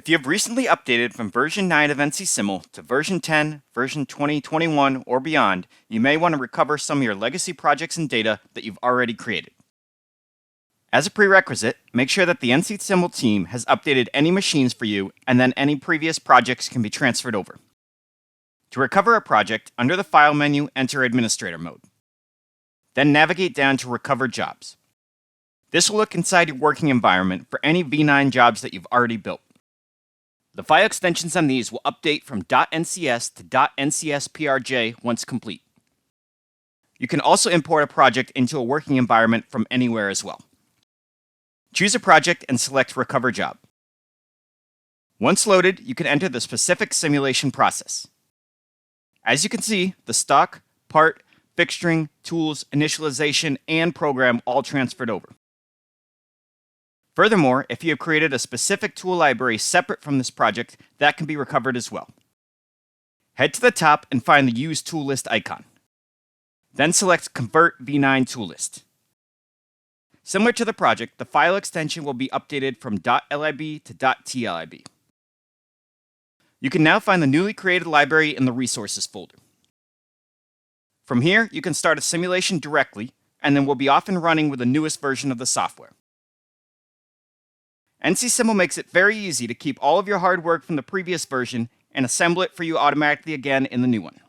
If you have recently updated from version 9 of NC-Simul to version 10, version 2021, or beyond, you may want to recover some of your legacy projects and data that you've already created. As a prerequisite, make sure that the NC-Simul team has updated any machines for you, and then any previous projects can be transferred over. To recover a project, under the File menu, enter Administrator mode. Then navigate down to Recover Jobs. This will look inside your working environment for any V9 jobs that you've already built. The file extensions on these will update from .ncs to .ncsprj once complete. You can also import a project into a working environment from anywhere as well. Choose a project and select Recover Job. Once loaded, you can enter the specific simulation process. As you can see, the stock, part, fixturing, tools, initialization, and program all transferred over. Furthermore, if you have created a specific tool library separate from this project, that can be recovered as well. Head to the top and find the Use Tool List icon. Then select Convert V9 Tool List. Similar to the project, the file extension will be updated from .lib to .tlib. You can now find the newly created library in the Resources folder. From here, you can start a simulation directly, and then we'll be off and running with the newest version of the software. NC-Simul makes it very easy to keep all of your hard work from the previous version and assemble it for you automatically again in the new one.